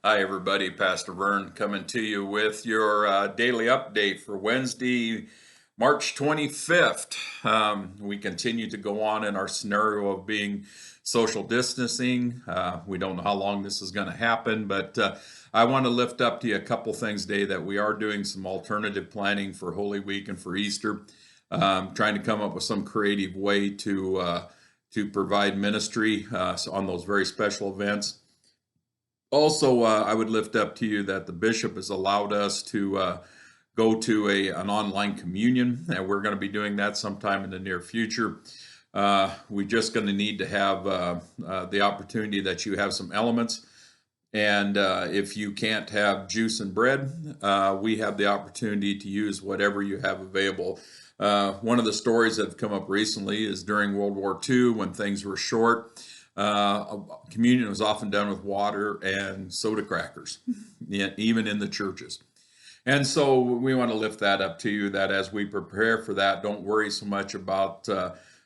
Hi, everybody. Pastor Vern coming to you with your daily update for Wednesday, March 25th. We continue to go on in our scenario of being social distancing. We don't know how long this is going to happen, but I want to lift up to you a couple things today that we are doing some alternative planning for Holy Week and for Easter. Trying to come up with some creative way to provide ministry on those very special events. Also, I would lift up to you that the bishop has allowed us to go to an online communion, and we're going to be doing that sometime in the near future. We're just going to need to have the opportunity that you have some elements. And if you can't have juice and bread, we have the opportunity to use whatever you have available. One of the stories that have come up recently is during World War II when things were short. Communion was often done with water and soda crackers, even in the churches. And so we want to lift that up to you, that as we prepare for that, don't worry so much about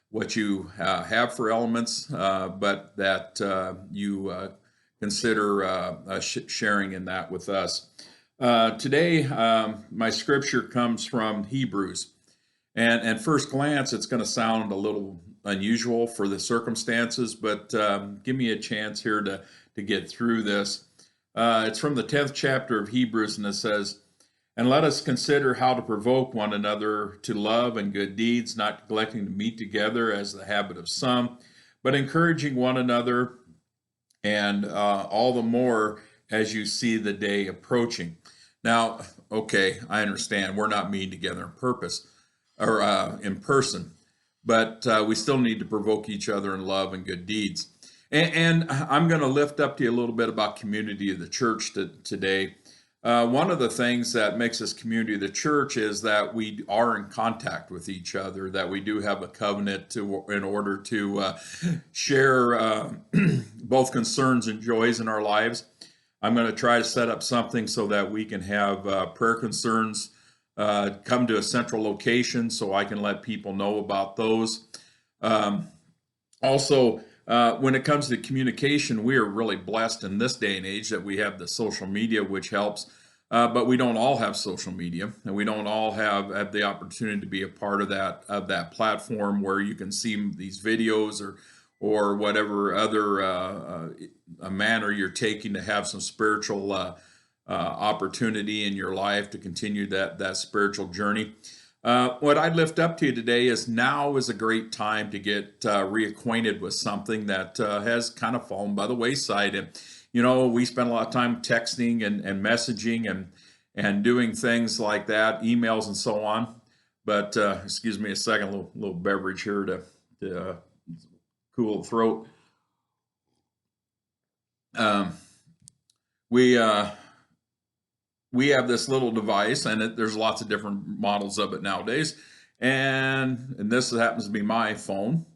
what you have for elements, but that you consider sharing in that with us. Today, my scripture comes from Hebrews. And at first glance, it's going to sound a little unusual for the circumstances, but give me a chance here to get through this. It's from the 10th chapter of Hebrews, and it says, "And let us consider how to provoke one another to love and good deeds, not neglecting to meet together as the habit of some, but encouraging one another, and all the more as you see the day approaching." Now, okay, I understand we're not meeting together on purpose or in person, but we still need to provoke each other in love and good deeds. And I'm going to lift up to you a little bit about community of the church today. One of the things that makes us community of the church is that we are in contact with each other, that we do have a covenant in order to share both concerns and joys in our lives. I'm going to try to set up something so that we can have prayer concerns come to a central location so I can let people know about those. Also, when it comes to communication, we are really blessed in this day and age that we have the social media, which helps. But we don't all have social media, and we don't all have the opportunity to be a part of that platform where you can see these videos or whatever other a manner you're taking to have some spiritual opportunity in your life to continue that spiritual journey. What I'd lift up to you today is now is a great time to get reacquainted with something that has kind of fallen by the wayside. And, we spend a lot of time texting and messaging and doing things like that, emails and so on. But excuse me a second, little beverage here to cool the throat. We have this little device, and there's lots of different models of it nowadays. And this happens to be my phone.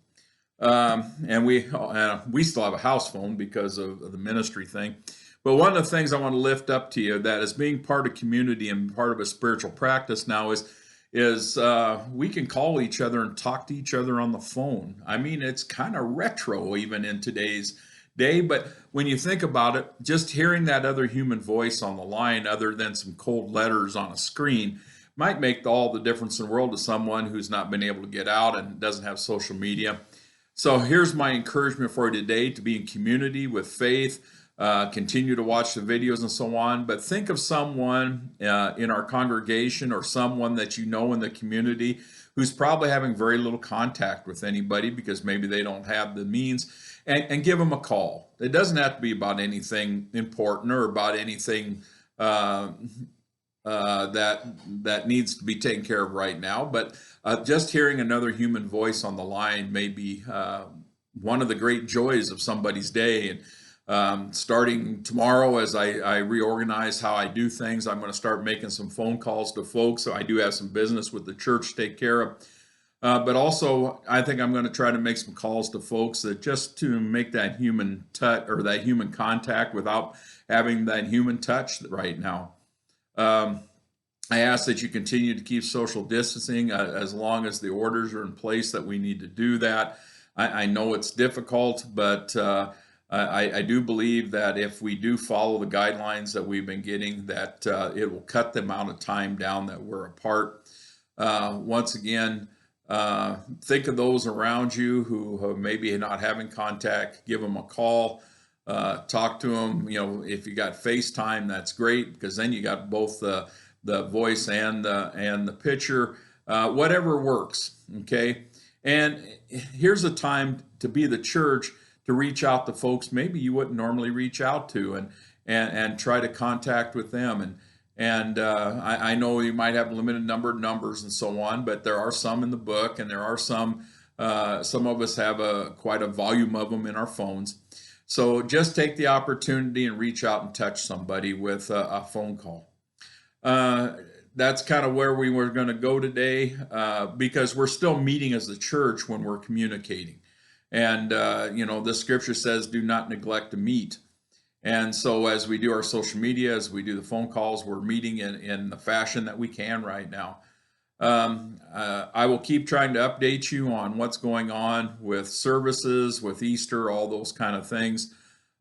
And we still have a house phone because of the ministry thing. But one of the things I want to lift up to you that is being part of community and part of a spiritual practice now is we can call each other and talk to each other on the phone. I mean, it's kind of retro even in today's day, but when you think about it, just hearing that other human voice on the line other than some cold letters on a screen might make all the difference in the world to someone who's not been able to get out and doesn't have social media. So here's my encouragement for you today: to be in community with faith, continue to watch the videos and so on, but think of someone in our congregation or someone that you know in the community who's probably having very little contact with anybody because maybe they don't have the means, and give them a call. It doesn't have to be about anything important or about anything that needs to be taken care of right now, but just hearing another human voice on the line may be one of the great joys of somebody's day. And starting tomorrow, as I reorganize how I do things, I'm going to start making some phone calls to folks. So I do have some business with the church to take care of. But also, I think I'm going to try to make some calls to folks that just to make that human touch or that human contact without having that human touch right now. I ask that you continue to keep social distancing as long as the orders are in place that we need to do that. I know it's difficult, but I do believe that if we do follow the guidelines that we've been getting, that it will cut the amount of time down that we're apart. Once again, think of those around you who maybe not having contact. Give them a call, talk to them. If you got FaceTime, that's great, because then you got both the voice and the picture. Whatever works. Okay. And here's a time to be the church, to reach out to folks maybe you wouldn't normally reach out to, and try to contact with them. And I know you might have a limited number of numbers and so on, but there are some in the book, and there are some of us have quite a volume of them in our phones. So just take the opportunity and reach out and touch somebody with a phone call. That's kind of where we were going to go today, because we're still meeting as a church when we're communicating. And, the scripture says, do not neglect to meet. And so as we do our social media, as we do the phone calls, we're meeting in the fashion that we can right now. I will keep trying to update you on what's going on with services, with Easter, all those kind of things.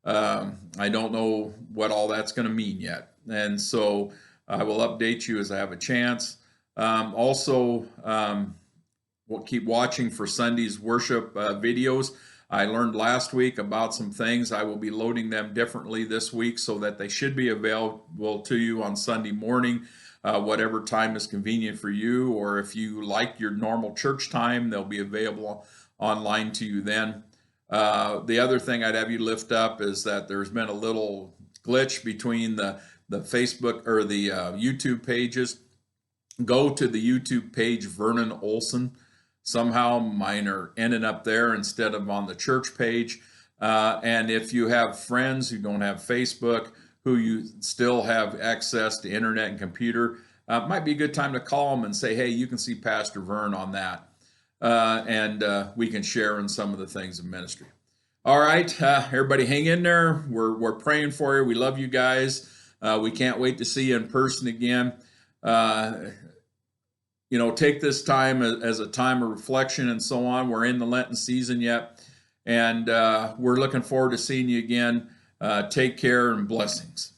I don't know what all that's going to mean yet. And so I will update you as I have a chance. Also, we'll keep watching for Sunday's worship videos. I learned last week about some things. I will be loading them differently this week so that they should be available to you on Sunday morning, whatever time is convenient for you, or if you like your normal church time, they'll be available online to you then. The other thing I'd have you lift up is that there's been a little glitch between the Facebook or the YouTube pages. Go to the YouTube page, Vernon Olson. Somehow mine are ending up there instead of on the church page. And if you have friends who don't have Facebook, who you still have access to internet and computer, might be a good time to call them and say, hey, you can see Pastor Vern on that. And we can share in some of the things of ministry. All right, everybody hang in there. We're praying for you. We love you guys. We can't wait to see you in person again. Take this time as a time of reflection and so on. We're in the Lenten season yet, and we're looking forward to seeing you again. Take care and blessings.